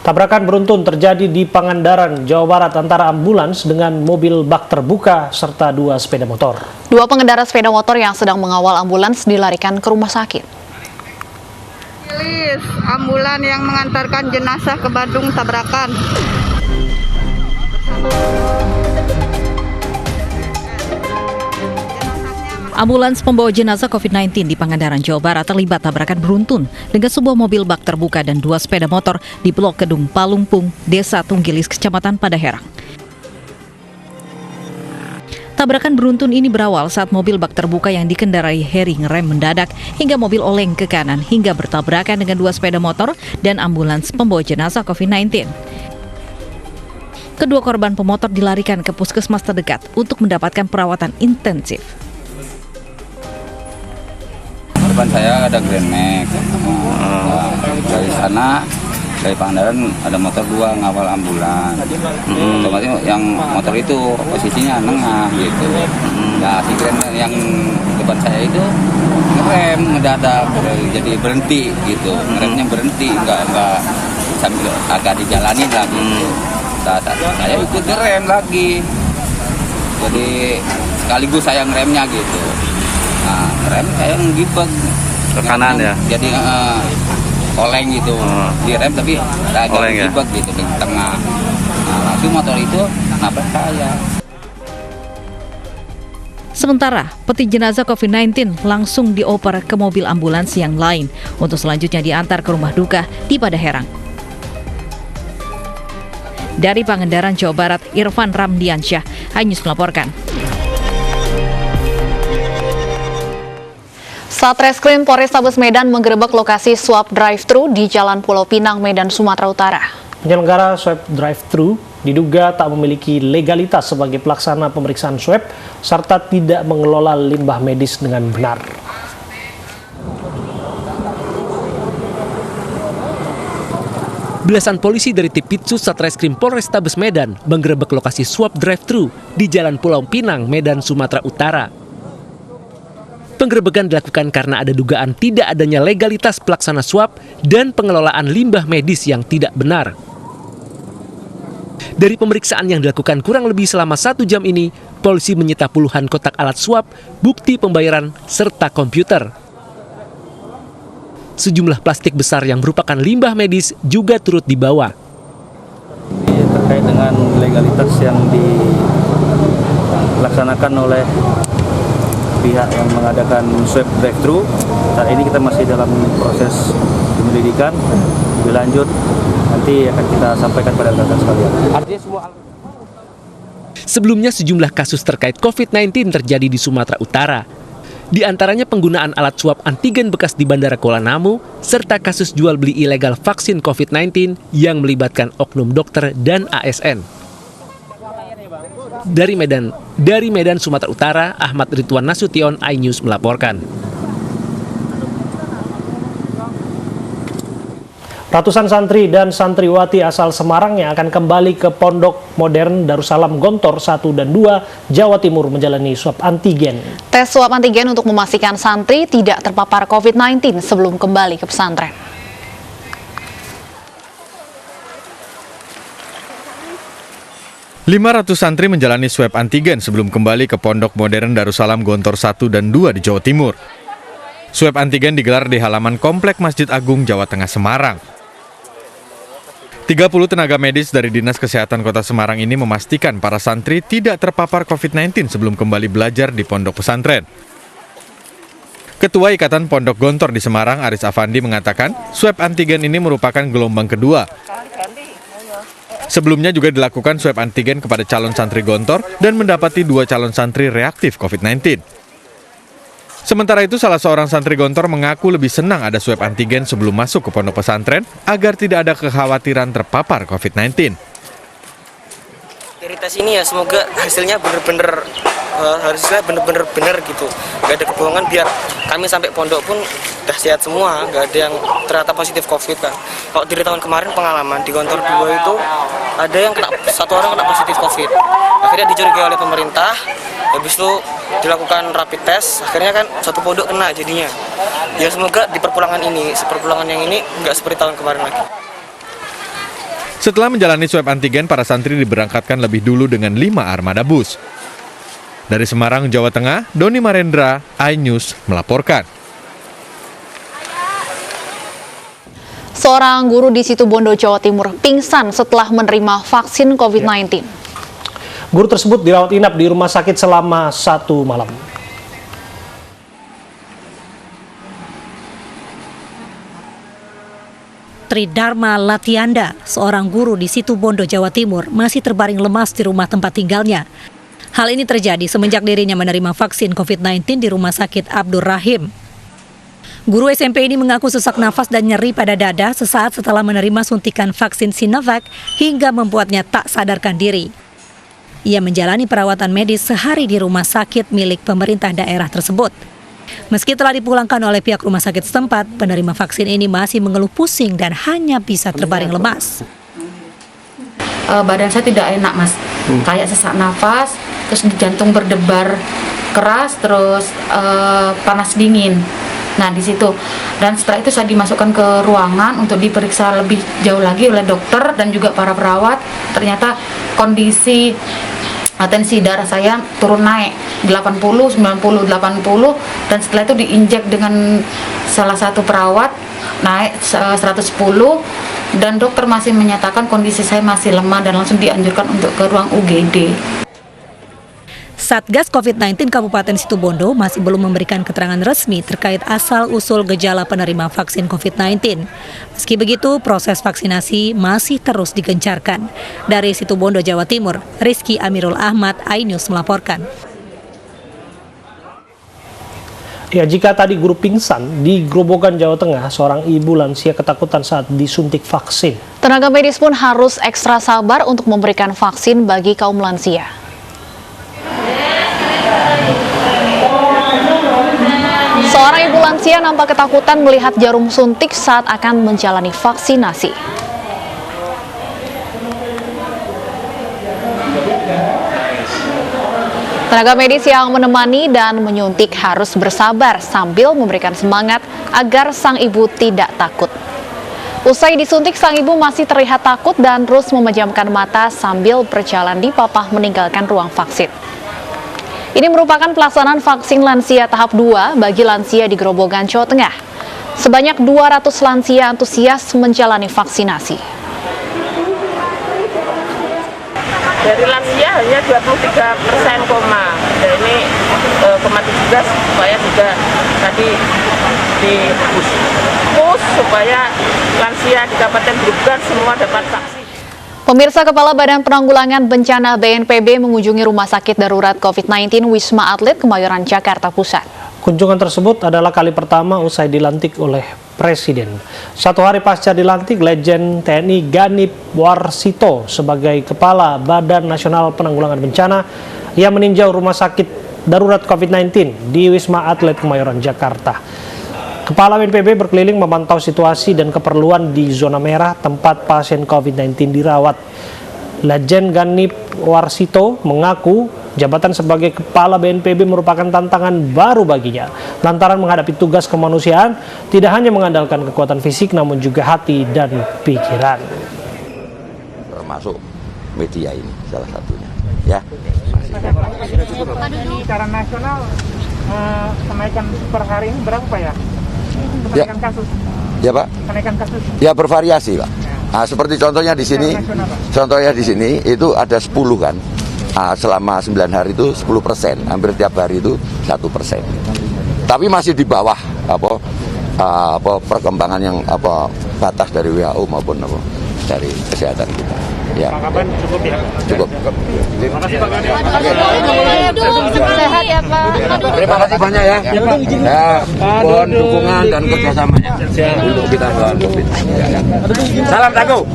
Tabrakan beruntun terjadi di Pangandaran, Jawa Barat antara ambulans dengan mobil bak terbuka serta dua sepeda motor. Dua pengendara sepeda motor yang sedang mengawal ambulans dilarikan ke rumah sakit. Ambulan yang mengantarkan jenazah ke Bandung tabrakan. Ambulans pembawa jenazah COVID-19 di Pangandaran, Jawa Barat terlibat tabrakan beruntun dengan sebuah mobil bak terbuka dan dua sepeda motor di Blok Kedung Palungpung, Desa Tunggilis, Kecamatan Padaherang. Tabrakan beruntun ini berawal saat mobil bak terbuka yang dikendarai Heri ngerem mendadak hingga mobil oleng ke kanan hingga bertabrakan dengan dua sepeda motor dan ambulans pembawa jenazah COVID-19. Kedua korban pemotor dilarikan ke puskesmas terdekat untuk mendapatkan perawatan intensif. Depan saya ada Grand Max. Dari sana, dari Pangandaran ada motor dua ngawal ambulan. Otomatis yang motor itu posisinya nengah gitu. Nah, si Grand Max yang depan saya itu ngerem mendadak, jadi berhenti gitu. Ngeremnya berhenti, enggak sambil agak dijalanin lagi. Saya ikut ngerem lagi. Jadi sekaligus saya ngeremnya gitu. Nah, rem saya ngibek ke kanan ya. Jadi oleng gitu. Direm tapi agak ngibek gitu di tengah. Nah, langsung motor itu nabrak saya. Sementara, peti jenazah COVID-19 langsung dioper ke mobil ambulans yang lain untuk selanjutnya diantar ke rumah duka di Padaherang. Dari Pangandaran, Jawa Barat, Irfan Ramdiansyah, iNews melaporkan. Satreskrim Polrestabes Medan menggerebek lokasi swab drive-thru di Jalan Pulau Pinang, Medan, Sumatera Utara. Penyelenggara swab drive-thru diduga tak memiliki legalitas sebagai pelaksana pemeriksaan swab serta tidak mengelola limbah medis dengan benar. Belasan polisi dari Tipitsus Satreskrim Polrestabes Medan menggerebek lokasi swab drive-thru di Jalan Pulau Pinang, Medan, Sumatera Utara. Penggerebekan dilakukan karena ada dugaan tidak adanya legalitas pelaksana swab dan pengelolaan limbah medis yang tidak benar. Dari pemeriksaan yang dilakukan kurang lebih selama 1 jam ini, polisi menyita puluhan kotak alat swab, bukti pembayaran, serta komputer. Sejumlah plastik besar yang merupakan limbah medis juga turut dibawa. Terkait dengan legalitas yang dilaksanakan oleh pihak yang mengadakan swab drive-thru, saat ini kita masih dalam proses penyelidikan. Lebih lanjut nanti akan kita sampaikan pada rekan sekalian. Sebelumnya sejumlah kasus terkait COVID-19 terjadi di Sumatera Utara. Di antaranya penggunaan alat swab antigen bekas di Bandara Kuala Namu, serta kasus jual beli ilegal vaksin COVID-19 yang melibatkan oknum dokter dan ASN. Dari Medan, Sumatera Utara, Ahmad Ridwan Nasution, iNews melaporkan. Ratusan santri dan santriwati asal Semarang yang akan kembali ke Pondok Modern Darussalam Gontor 1 dan 2 Jawa Timur menjalani swab antigen. Tes swab antigen untuk memastikan santri tidak terpapar COVID-19 sebelum kembali ke pesantren. Ratus santri menjalani swab antigen sebelum kembali ke Pondok Modern Darussalam Gontor 1 dan 2 di Jawa Timur. Swab antigen digelar di halaman Komplek Masjid Agung, Jawa Tengah, Semarang. 30 tenaga medis dari Dinas Kesehatan Kota Semarang ini memastikan para santri tidak terpapar COVID-19 sebelum kembali belajar di pondok pesantren. Ketua Ikatan Pondok Gontor di Semarang, Aris Afandi, mengatakan swab antigen ini merupakan gelombang kedua. Sebelumnya juga dilakukan swab antigen kepada calon santri Gontor dan mendapati 2 calon santri reaktif COVID-19. Sementara itu, salah seorang santri Gontor mengaku lebih senang ada swab antigen sebelum masuk ke pondok pesantren agar tidak ada kekhawatiran terpapar COVID-19. Dari tes ini ya semoga hasilnya benar-benar benar gitu, nggak ada kebohongan, biar kami sampai pondok pun udah sehat semua, nggak ada yang ternyata positif COVID kan. Kalau dari tahun kemarin pengalaman di Gontor 2 itu ada yang satu orang kena positif COVID, akhirnya dicurigai oleh pemerintah, habis itu dilakukan rapid test, akhirnya kan satu pondok kena jadinya. Ya semoga di perpulangan yang ini nggak seperti tahun kemarin lagi. Setelah menjalani swab antigen, para santri diberangkatkan lebih dulu dengan 5 armada bus. Dari Semarang, Jawa Tengah, Doni Marendra, iNews melaporkan. Seorang guru di Situbondo, Jawa Timur pingsan setelah menerima vaksin COVID-19. Guru tersebut dirawat inap di rumah sakit selama 1 malam. Tridharma Latianda, seorang guru di Situbondo, Jawa Timur, masih terbaring lemas di rumah tempat tinggalnya. Hal ini terjadi semenjak dirinya menerima vaksin COVID-19 di Rumah Sakit Abdur Rahim. Guru SMP ini mengaku sesak nafas dan nyeri pada dada sesaat setelah menerima suntikan vaksin Sinovac hingga membuatnya tak sadarkan diri. Ia menjalani perawatan medis sehari di rumah sakit milik pemerintah daerah tersebut. Meski telah dipulangkan oleh pihak rumah sakit setempat, penerima vaksin ini masih mengeluh pusing dan hanya bisa terbaring lemas. Badan saya tidak enak, Mas. Kayak sesak nafas, terus jantung berdebar keras, terus panas dingin. Nah, di situ. Dan setelah itu saya dimasukkan ke ruangan untuk diperiksa lebih jauh lagi oleh dokter dan juga para perawat. Ternyata kondisi tensi darah saya turun naik 80, 90, 80, dan setelah itu diinjek dengan salah satu perawat naik 110, dan dokter masih menyatakan kondisi saya masih lemah dan langsung dianjurkan untuk ke ruang UGD. Satgas COVID-19 Kabupaten Situbondo masih belum memberikan keterangan resmi terkait asal-usul gejala penerima vaksin COVID-19. Meski begitu, proses vaksinasi masih terus digencarkan. Dari Situbondo, Jawa Timur, Rizky Amirul Ahmad, iNews melaporkan. Ya, jika tadi guru pingsan di Grobogan, Jawa Tengah, seorang ibu lansia ketakutan saat disuntik vaksin. Tenaga medis pun harus ekstra sabar untuk memberikan vaksin bagi kaum lansia. Seorang ibu lansia nampak ketakutan melihat jarum suntik saat akan menjalani vaksinasi. Tenaga medis yang menemani dan menyuntik harus bersabar sambil memberikan semangat agar sang ibu tidak takut. Usai disuntik, sang ibu masih terlihat takut dan terus memejamkan mata sambil berjalan di papah meninggalkan ruang vaksin. Ini merupakan pelaksanaan vaksin lansia tahap 2 bagi lansia di Grobogan, Jawa Tengah. Sebanyak 200 lansia antusias menjalani vaksinasi. Dari lansia hanya 23%, dan ini kematian juga supaya juga tadi push supaya lansia di Kabupaten Grobogan semua dapat vaksin. Pemirsa, Kepala Badan Penanggulangan Bencana BNPB mengunjungi Rumah Sakit Darurat COVID-19 Wisma Atlet Kemayoran, Jakarta Pusat. Kunjungan tersebut adalah kali pertama usai dilantik oleh Presiden. 1 hari pasca dilantik, Legend TNI Ganip Warsito sebagai Kepala Badan Nasional Penanggulangan Bencana yang meninjau Rumah Sakit Darurat COVID-19 di Wisma Atlet Kemayoran, Jakarta. Kepala BNPB berkeliling memantau situasi dan keperluan di zona merah tempat pasien COVID-19 dirawat. Legend Ganip Warsito mengaku jabatan sebagai Kepala BNPB merupakan tantangan baru baginya. Lantaran menghadapi tugas kemanusiaan, tidak hanya mengandalkan kekuatan fisik namun juga hati dan pikiran. Termasuk media ini salah satunya. Ya. Secara nasional kenaikan per hari ini berapa ya? Kenaikan kasus. Ya, Pak. Kenaikan kasus. Ya, bervariasi, Pak. Nah, seperti contohnya di sini. Contohnya di sini itu ada 10 kan. Nah, selama 9 hari itu 10%, hampir tiap hari itu 1%. Tapi masih di bawah perkembangan yang batas dari WHO maupun dari kesehatan kita. Ya. Kapan cukup ya? Cukup. Terima kasih Pak. Sehat ya Pak. Terima kasih banyak ya. Ya, mohon dukungan dan kerjasamanya untuk kita melawan COVID. Salam Dago.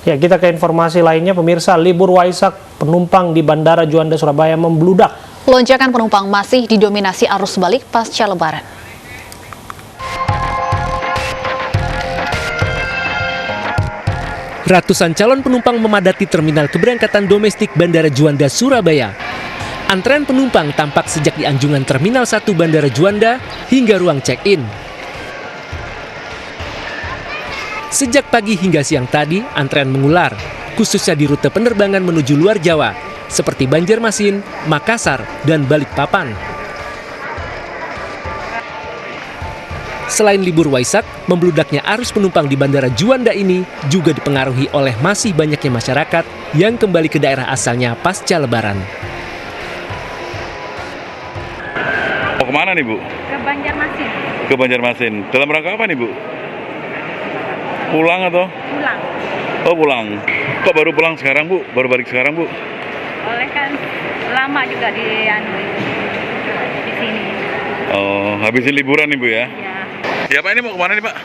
Ya, kita ke informasi lainnya, pemirsa. Libur Waisak penumpang di Bandara Juanda Surabaya membludak. Lonjakan penumpang masih didominasi arus balik pasca Lebaran. Ratusan calon penumpang memadati terminal keberangkatan domestik Bandara Juanda, Surabaya. Antrean penumpang tampak sejak di anjungan Terminal 1 Bandara Juanda hingga ruang check-in. Sejak pagi hingga siang tadi, antrean mengular, khususnya di rute penerbangan menuju luar Jawa, seperti Banjarmasin, Makassar, dan Balikpapan. Selain libur Waisak, membludaknya arus penumpang di Bandara Juanda ini juga dipengaruhi oleh masih banyaknya masyarakat yang kembali ke daerah asalnya pasca Lebaran. Mau kemana nih Bu? Ke Banjarmasin. Ke Banjarmasin. Dalam rangka apa nih Bu? Pulang atau? Pulang. Oh pulang. Kok baru pulang sekarang Bu? Baru balik sekarang Bu? Oleh kan lama juga di sini. Oh, habisin liburan nih Bu ya? Iya. Ya Pak, ini mau kemana nih Pak?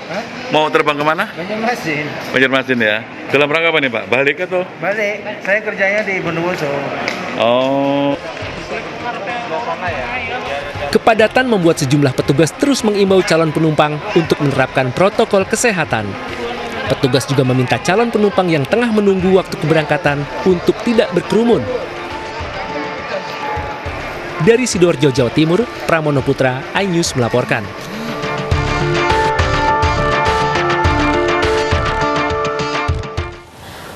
Hah? Mau terbang kemana? Banjarmasin. Banjarmasin ya. Dalam rangka apa nih Pak? Balik atau? Balik. Saya kerjanya di Bondowoso. Oh. Kepadatan membuat sejumlah petugas terus mengimbau calon penumpang untuk menerapkan protokol kesehatan. Petugas juga meminta calon penumpang yang tengah menunggu waktu keberangkatan untuk tidak berkerumun. Dari Sidoarjo, Jawa Timur, Pramono Putra, iNews melaporkan.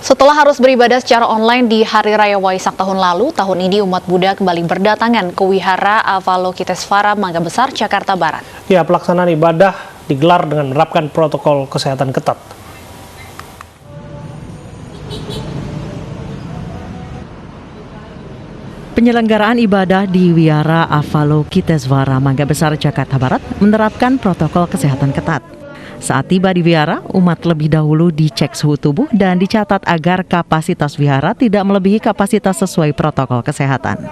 Setelah harus beribadah secara online di Hari Raya Waisak tahun lalu, tahun ini umat Buddha kembali berdatangan ke Wihara Avalokitesvara, Mangga Besar, Jakarta Barat. Ya, pelaksanaan ibadah digelar dengan menerapkan protokol kesehatan ketat. Penyelenggaraan ibadah di Wihara Avalokitesvara, Mangga Besar, Jakarta Barat menerapkan protokol kesehatan ketat. Saat tiba di wihara, umat lebih dahulu dicek suhu tubuh dan dicatat agar kapasitas wihara tidak melebihi kapasitas sesuai protokol kesehatan.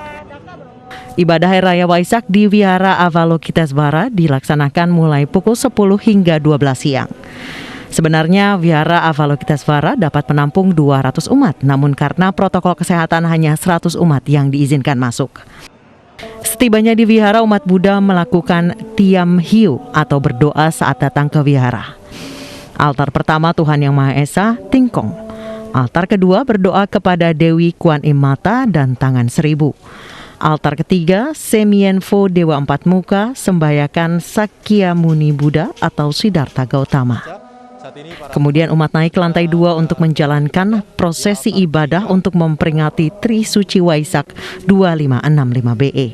Ibadah Hari Raya Waisak di Wihara Avalokitesvara dilaksanakan mulai pukul 10 hingga 12 siang. Sebenarnya Wihara Avalokitesvara dapat menampung 200 umat, namun karena protokol kesehatan hanya 100 umat yang diizinkan masuk. Setibanya di wihara, umat Buddha melakukan Tiam Hiu atau berdoa saat datang ke wihara. Altar pertama Tuhan Yang Maha Esa, Tingkong. Altar kedua berdoa kepada Dewi Kuan Im Mata dan Tangan Seribu. Altar ketiga Semienfo Dewa Empat Muka, sembayakan Sakya Muni Buddha atau Siddhartha Gautama. Kemudian umat naik ke lantai 2 untuk menjalankan prosesi ibadah untuk memperingati Tri Suci Waisak 2565 BE.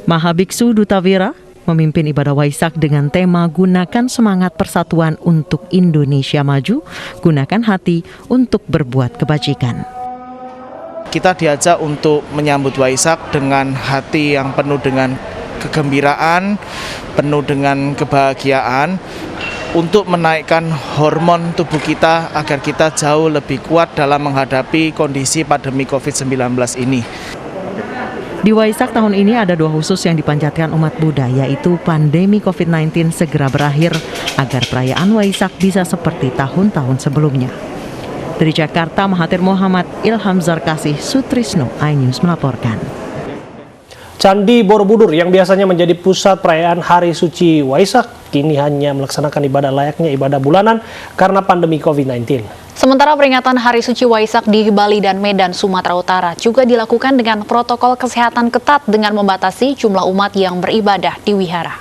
Mahabiksu Dutawira memimpin ibadah Waisak dengan tema gunakan semangat persatuan untuk Indonesia maju, gunakan hati untuk berbuat kebajikan. Kita diajak untuk menyambut Waisak dengan hati yang penuh dengan kegembiraan, penuh dengan kebahagiaan, untuk menaikkan hormon tubuh kita agar kita jauh lebih kuat dalam menghadapi kondisi pandemi COVID-19 ini. Di Waisak tahun ini ada 2 khusus yang dipanjatkan umat Buddha, yaitu pandemi COVID-19 segera berakhir agar perayaan Waisak bisa seperti tahun-tahun sebelumnya. Dari Jakarta, Mahathir Mohamad, Ilham Zarkasih, Sutrisno, iNews melaporkan. Candi Borobudur yang biasanya menjadi pusat perayaan Hari Suci Waisak kini hanya melaksanakan ibadah layaknya ibadah bulanan karena pandemi COVID-19. Sementara peringatan Hari Suci Waisak di Bali dan Medan, Sumatera Utara juga dilakukan dengan protokol kesehatan ketat dengan membatasi jumlah umat yang beribadah di wihara.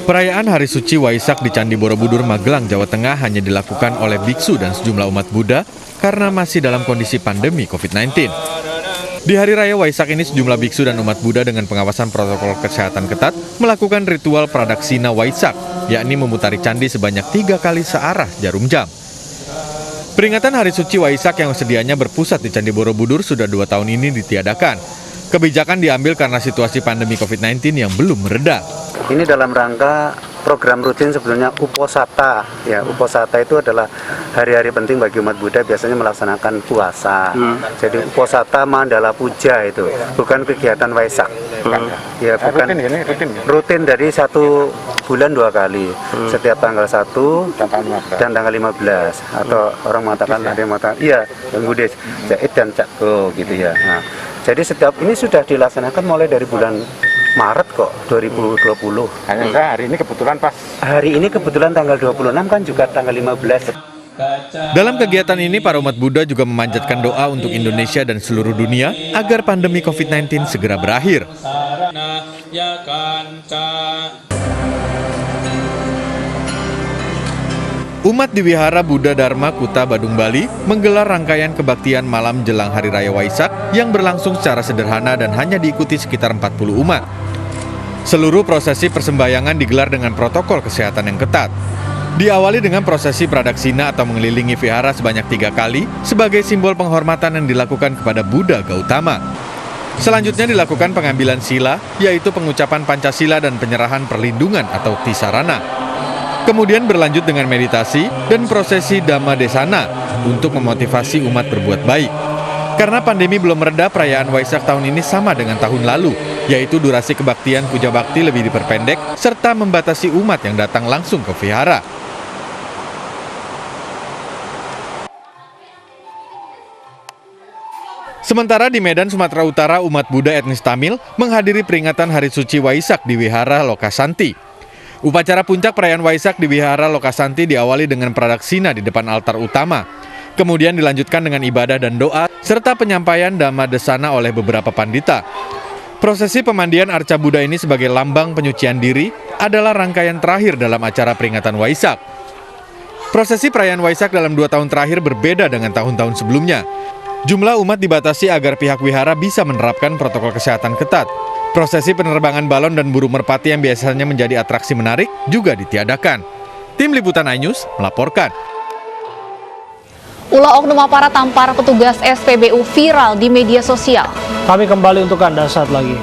Perayaan Hari Suci Waisak di Candi Borobudur, Magelang, Jawa Tengah hanya dilakukan oleh biksu dan sejumlah umat Buddha karena masih dalam kondisi pandemi COVID-19. Di Hari Raya Waisak ini sejumlah biksu dan umat Buddha dengan pengawasan protokol kesehatan ketat melakukan ritual Pradaksina Waisak, yakni memutari candi sebanyak 3 kali searah jarum jam. Peringatan Hari Suci Waisak yang sedianya berpusat di Candi Borobudur sudah 2 tahun ini ditiadakan. Kebijakan diambil karena situasi pandemi COVID-19 yang belum mereda. Ini dalam rangka program rutin sebetulnya Uposata. Ya, Uposata itu adalah hari-hari penting bagi umat Buddha, biasanya melaksanakan puasa. Jadi Uposata Mandala Puja itu bukan kegiatan Waisak. Ya, bukan rutin dari 1 bulan 2 kali. Setiap tanggal 1 dan tanggal 15 atau orang mengatakan ada yang mengatakan iya, yang Buddhis, Jaid dan Cakgo gitu ya. Nah, jadi setiap ini sudah dilaksanakan mulai dari bulan Maret kok 2020. Hanya hari ini kebetulan pas. Hari ini kebetulan tanggal 26 kan juga tanggal 15. Dalam kegiatan ini, para umat Buddha juga memanjatkan doa untuk Indonesia dan seluruh dunia agar pandemi COVID-19 segera berakhir. ya kanca. Umat di Wihara Buddha Dharma Kuta Badung Bali menggelar rangkaian kebaktian malam jelang Hari Raya Waisak yang berlangsung secara sederhana dan hanya diikuti sekitar 40 umat. Seluruh prosesi persembahyangan digelar dengan protokol kesehatan yang ketat. Diawali dengan prosesi pradaksina atau mengelilingi vihara sebanyak 3 kali sebagai simbol penghormatan yang dilakukan kepada Buddha Gautama. Selanjutnya dilakukan pengambilan sila, yaitu pengucapan Pancasila dan penyerahan perlindungan atau Tisarana. Kemudian berlanjut dengan meditasi dan prosesi Dhamma Desana untuk memotivasi umat berbuat baik. Karena pandemi belum mereda, perayaan Waisak tahun ini sama dengan tahun lalu, yaitu durasi kebaktian puja bakti lebih diperpendek serta membatasi umat yang datang langsung ke vihara. Sementara di Medan, Sumatera Utara, umat Buddha etnis Tamil menghadiri peringatan Hari Suci Waisak di Wihara Lokasanti. Upacara puncak perayaan Waisak di Wihara Lokasanti diawali dengan pradaksina di depan altar utama. Kemudian dilanjutkan dengan ibadah dan doa, serta penyampaian Dhamma Desana oleh beberapa pandita. Prosesi pemandian arca Buddha ini sebagai lambang penyucian diri adalah rangkaian terakhir dalam acara peringatan Waisak. Prosesi perayaan Waisak dalam 2 tahun terakhir berbeda dengan tahun-tahun sebelumnya. Jumlah umat dibatasi agar pihak wihara bisa menerapkan protokol kesehatan ketat. Prosesi penerbangan balon dan burung merpati yang biasanya menjadi atraksi menarik juga ditiadakan. Tim Liputan iNews melaporkan. Ulah oknum aparat tampar petugas SPBU viral di media sosial. Kami kembali untuk Anda saat lagi.